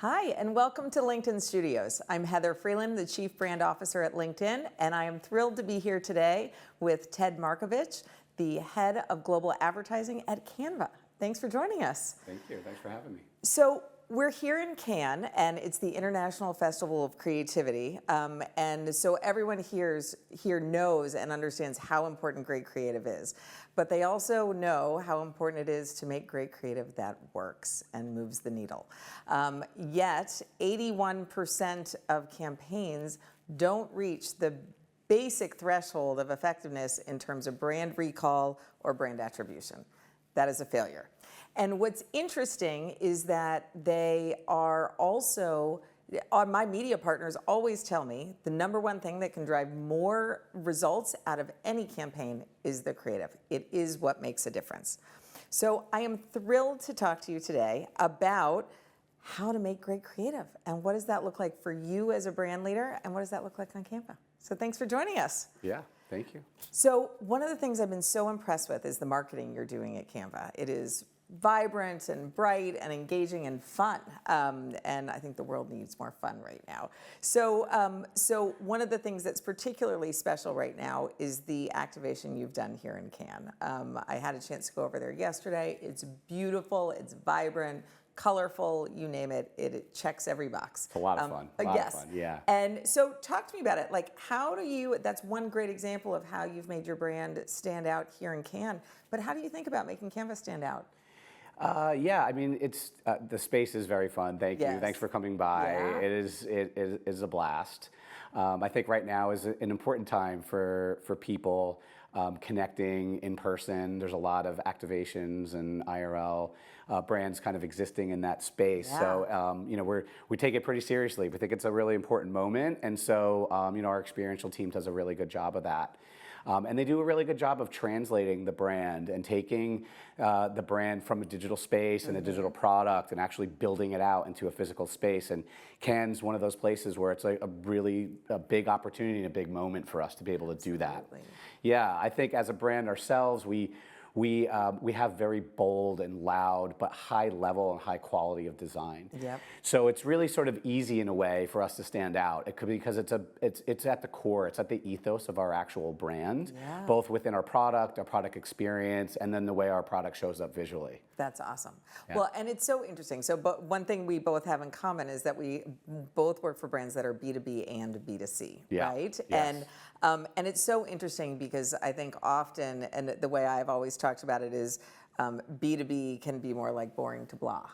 Hi, and welcome to LinkedIn Studios. I'm Heather Freeland, the Chief Brand Officer at LinkedIn, and I am thrilled to be here today with Ted Markovich, the Head of Global Advertising at Canva. Thanks for joining us. Thank you. Thanks for having me. So we're here in Cannes, and it's the International Festival of Creativity, and so everyone here knows and understands how important great creative is. But they also know how important it is to make great creative that works and moves the needle. Yet, 81% of campaigns don't reach the basic threshold of effectiveness in terms of brand recall or brand attribution. That is a failure. And what's interesting is that they are also, my media partners always tell me the number one thing that can drive more results out of any campaign is the creative. It is what makes a difference. So I am thrilled to talk to you today about how to make great creative and what does that look like for you as a brand leader and what does that look like on Canva. So thanks for joining us. Yeah, thank you. So one of the things I've been so impressed with is the marketing you're doing at Canva. It is vibrant and bright and engaging and fun. And I think the world needs more fun right now. So, so one of the things that's particularly special right now is the activation you've done here in Cannes. I had a chance to go over there yesterday. It's beautiful, it's vibrant, colorful, you name it, it checks every box. It's a lot of fun. Yes. Of fun, yeah. And so talk to me about it. Like, how do you, that's one great example of how you've made your brand stand out here in Cannes, but how do you think about making Canva stand out? Yeah, I mean, it's the space is very fun. Thank you. Thanks for coming by. Yeah. It is a blast. I think right now is an important time for people connecting in person. There's a lot of activations and IRL brands kind of existing in that space. Yeah. So you know, we take it pretty seriously. We think it's a really important moment, and so you know, our experiential team does a really good job of that. And they do a really good job of translating the brand and taking the brand from a digital space and a digital product and actually building it out into a physical space. And Cannes one of those places where it's like a really big opportunity and a big moment for us to be able to do that. Yeah, I think as a brand ourselves, we have very bold and loud, but high level and high quality of design. Yep. So it's really sort of easy in a way for us to stand out. It could be because it's at the core, it's at the ethos of our actual brand, Yeah. both within our product experience, and then the way our product shows up visually. That's awesome. Yeah. Well, and it's so interesting. So, but one thing we both have in common is that we both work for brands that are B2B and B2C, Yeah. right? Yes. And it's so interesting because I think often, and the way I've always talked about it is, B2B can be more like boring to blah.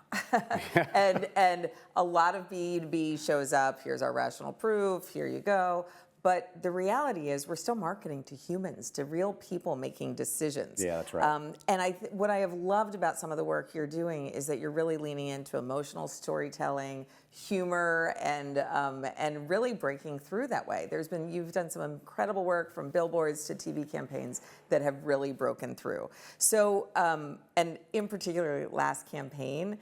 and a lot of B2B shows up, here's our rational proof, here you go. But the reality is we're still marketing to humans, to real people making decisions. Yeah, that's right. And what I have loved about some of the work you're doing is that you're really leaning into emotional storytelling, humor, and really breaking through that way. You've done some incredible work from billboards to TV campaigns that have really broken through. So, and in particular, last campaign,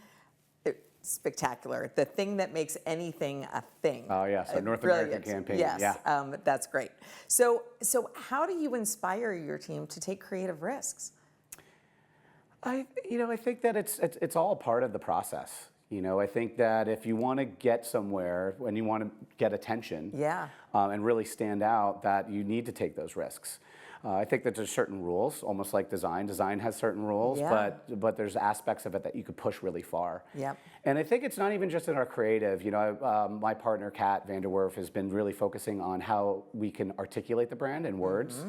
spectacular. The thing that makes anything a thing. Oh yeah, so North American campaign. Yes, Yeah. That's great. So how do you inspire your team to take creative risks? I think that it's all part of the process. You know, I think that if you want to get somewhere and you want to get attention, Yeah. And really stand out, that you need to take those risks. I think that there's certain rules, almost like design. Design has certain rules, Yeah. but there's aspects of it that you could push really far. Yep. And I think it's not even just in our creative. You know, my partner, Kat Vanderwerf, has been really focusing on how we can articulate the brand in words.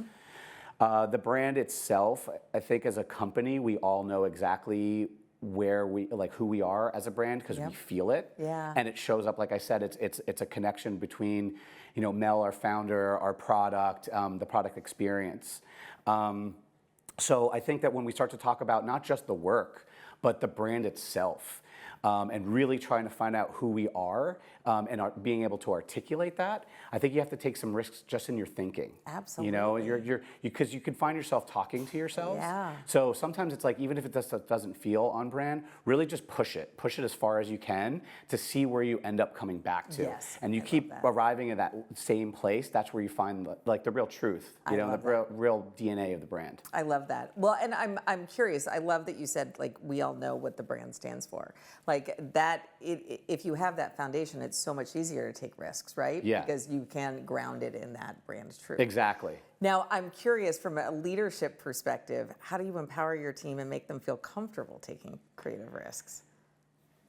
The brand itself, I think as a company, we all know exactly who we are as a brand because we feel it. Yeah. And it shows up, like I said, it's a connection between, you know, Mel, our founder, our product, the product experience. So I think that when we start to talk about not just the work, but the brand itself, and really trying to find out who we are and being able to articulate that, I think you have to take some risks just in your thinking. Absolutely. You know, because you can find yourself talking to yourselves. Yeah. So sometimes it's like, even if it doesn't feel on brand, really just push it as far as you can to see where you end up coming back to. Yes, and you I keep love that. arriving at that same place. That's where you find the real truth, you know, the real DNA of the brand. I love that. Well, and I'm curious. I love that you said, like, we all know what the brand stands for. Like, like that, if you have that foundation, it's so much easier to take risks, right? Yeah. Because you can ground it in that brand truth. Exactly. Now, I'm curious from a leadership perspective, how do you empower your team and make them feel comfortable taking creative risks?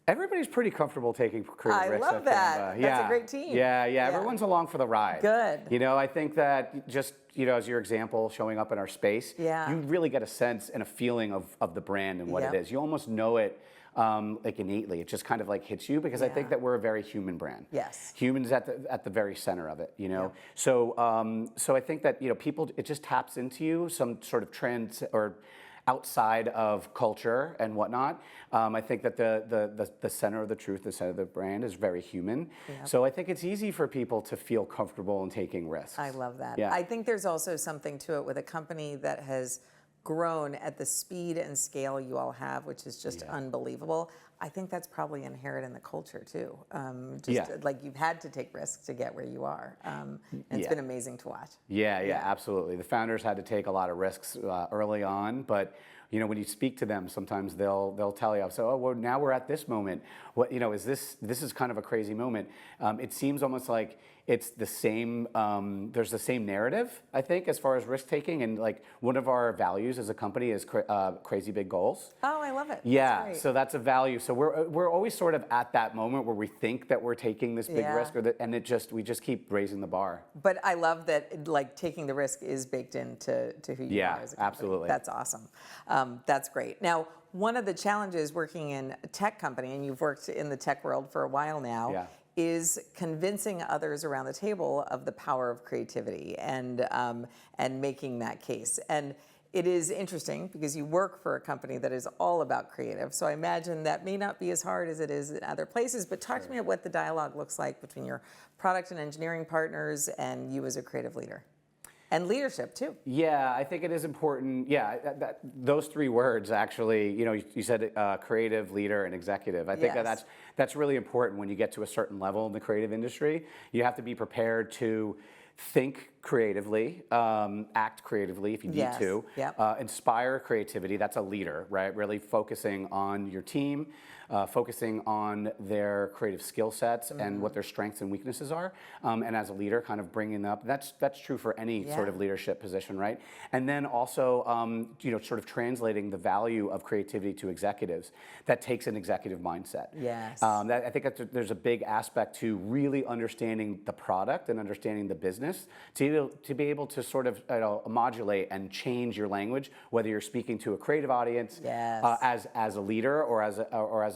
Everybody's pretty comfortable taking creative risks. I love that. Canva. That's a great team. Yeah. Everyone's along for the ride. Good. You know, I think that just, you know, as your example, showing up in our space, you really get a sense and a feeling of the brand and what it is. You almost know it like innately. It just kind of like hits you because I think that we're a very human brand. Yes. Humans at the very center of it, you know. So I think that, you know, people, it just taps into you, some sort of trend or outside of culture and whatnot. I think that the center of the truth, the center of the brand is very human. So I think it's easy for people to feel comfortable in taking risks. I love that. Yeah. I think there's also something to it with a company that has grown at the speed and scale you all have, which is just unbelievable. I think that's probably inherent in the culture too. Like you've had to take risks to get where you are. And it's been amazing to watch. Yeah, absolutely. The founders had to take a lot of risks early on, but you know, when you speak to them, sometimes they'll tell you, so, oh, well, now we're at this moment. What, you know, this is kind of a crazy moment. It seems almost like it's the same, there's the same narrative, I think, as far as risk taking. And like one of our values as a company is crazy big goals. Oh, I love it. Yeah, so that's a value. So we're always sort of at that moment where we think that we're taking this big risk, and we just keep raising the bar. But I love that, like, taking the risk is baked into who you are as a company. Absolutely. That's awesome. That's great. Now, one of the challenges working in a tech company, and you've worked in the tech world for a while now, is convincing others around the table of the power of creativity and making that case. And it is interesting because you work for a company that is all about creative. So I imagine that may not be as hard as it is in other places, but talk to me about what the dialogue looks like between your product and engineering partners and you as a creative leader. And leadership too. Yeah, I think it is important. Yeah, those three words actually. You know, you said creative, leader, and executive. I think that's really important when you get to a certain level in the creative industry. You have to be prepared to think creatively, act creatively if you need to, inspire creativity. That's a leader, right? Really focusing on your team, focusing on their creative skill sets and what their strengths and weaknesses are. And as a leader, kind of bringing up, that's true for any sort of leadership position, right? And then also, you know, sort of translating the value of creativity to executives. That takes an executive mindset. Yes. I think that there's a big aspect to really understanding the product and understanding the business to be able to sort of modulate and change your language, whether you're speaking to a creative audience as a leader or as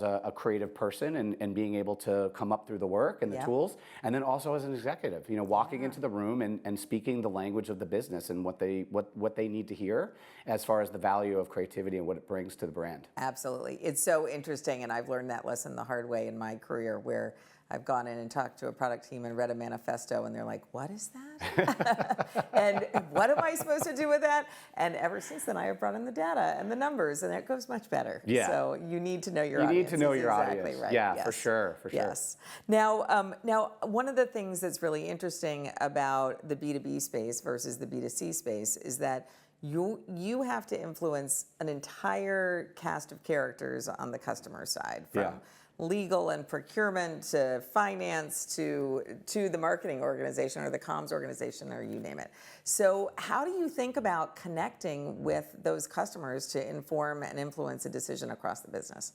a creative person and being able to come up through the work and the tools, and then also as an executive, you know, walking into the room and speaking the language of the business and what they need to hear as far as the value of creativity and what it brings to the brand. Absolutely. It's so interesting, and I've learned that lesson the hard way in my career where I've gone in and talked to a product team and read a manifesto, and they're like, what is that? And what am I supposed to do with that? And ever since then, I have brought in the data and the numbers, and it goes much better. Yeah. So you need to know your audience. You need to know your exactly audience. Right. Yeah, for sure. Yes. Now, one of the things that's really interesting about the B2B space versus the B2C space is that you have to influence an entire cast of characters on the customer side, from legal and procurement to finance to the marketing organization or the comms organization or you name it. So how do you think about connecting with those customers to inform and influence a decision across the business?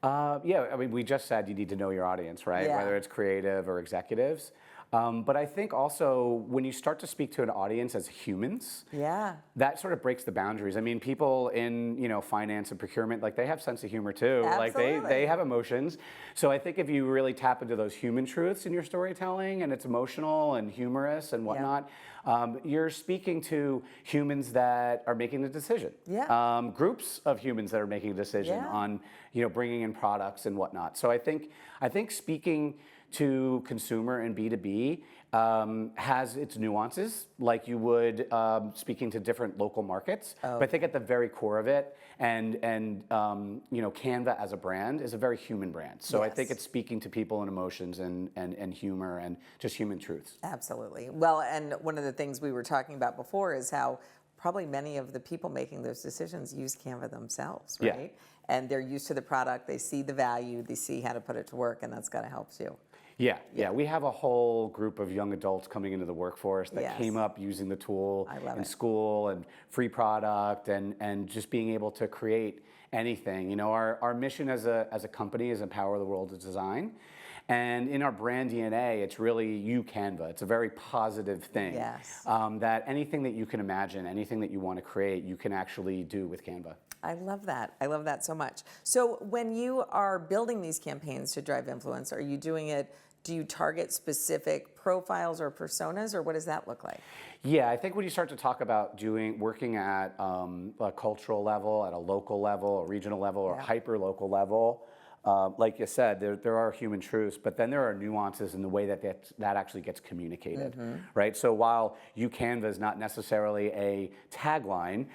I mean, we just said you need to know your audience, right? Yeah. Whether it's creative or executives. But I think also when you start to speak to an audience as humans, that sort of breaks the boundaries. I mean, people in, you know, finance and procurement, like they have sense of humor too. Absolutely. Like they have emotions. So I think if you really tap into those human truths in your storytelling and it's emotional and humorous and whatnot, you're speaking to humans that are making the decision. Groups of humans that are making a decision on, you know, bringing in products and whatnot. So I think speaking to consumer and B2B has its nuances, like you would speaking to different local markets. But I think at the very core of it, and you know, Canva as a brand is a very human brand. So I think it's speaking to people and emotions and humor and just human truths. Absolutely. Well, and one of the things we were talking about before is how probably many of the people making those decisions use Canva themselves, Yeah. right? And they're used to the product, they see the value, they see how to put it to work, and that's got to help too. Yeah. We have a whole group of young adults coming into the workforce that Yes. came up using the tool I love in it. school and free product and just being able to create anything. You know, our mission as a company is empower the world of design. And in our brand DNA, it's really you Canva. It's a very positive thing. Yes. That anything that you can imagine, anything that you want to create, you can actually do with Canva. I love that. I love that so much. So when you are building these campaigns to drive influence, are you doing it, do you target specific profiles or personas, or what does that look like? Yeah, I think when you start to talk about working at a cultural level, at a local level, a regional level, or Yeah. a hyper-local level, like you said, there are human truths, but then there are nuances in the way that actually gets communicated, right? So while you Canva is not necessarily a tagline,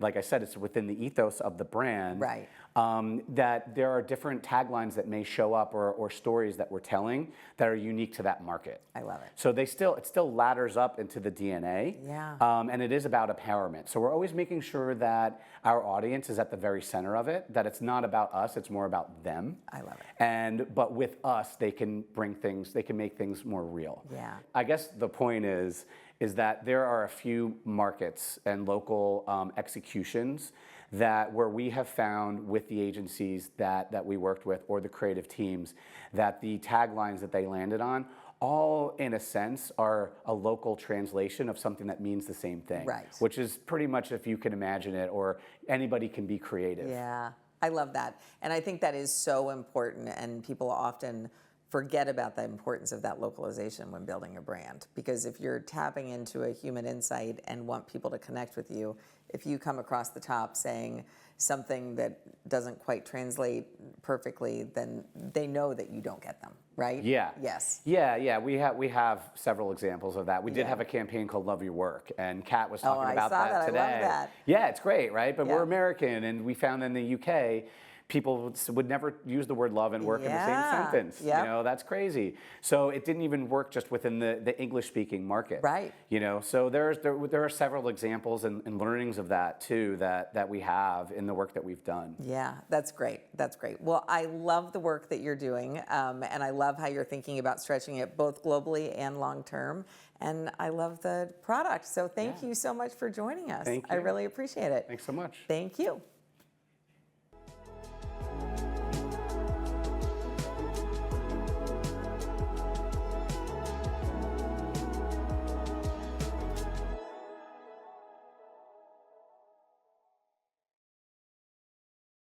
like I said, it's within the ethos of the brand. Right. That there are different taglines that may show up or stories that we're telling that are unique to that market. I love it. So it still ladders up into the DNA. Yeah. And it is about empowerment. So we're always making sure that our audience is at the very center of it, that it's not about us, it's more about them. I love it. But with us, they can make things more real. Yeah. I guess the point is that there are a few markets and local executions where we have found with the agencies that we worked with or the creative teams that the taglines that they landed on all in a sense are a local translation of something that means the same thing. Right. Which is pretty much if you can imagine it or anybody can be creative. Yeah, I love that. And I think that is so important, and people often forget about the importance of that localization when building a brand. Because if you're tapping into a human insight and want people to connect with you, if you come across the top saying something that doesn't quite translate perfectly, then they know that you don't get them, right? Yeah. Yes. Yeah. We have several examples of that. We did Yeah. have a campaign called Love Your Work, and Kat was talking I about saw that that. I today. love that. Yeah, it's great, right? But Yeah. we're American, and we found in the UK, people would never use the word love and work in the same Yeah. sentence. Yep. You know, that's crazy. So it didn't even work just within the English-speaking market. Right. You know, so there are several examples and learnings of that too that we have in the work that we've done. Yeah, that's great. That's great. Well, I love the work that you're doing, and I love how you're thinking about stretching it both globally and long term. And I love the product. So thank you so much for joining us. Thank I you. really appreciate it. Thanks so much. Thank you.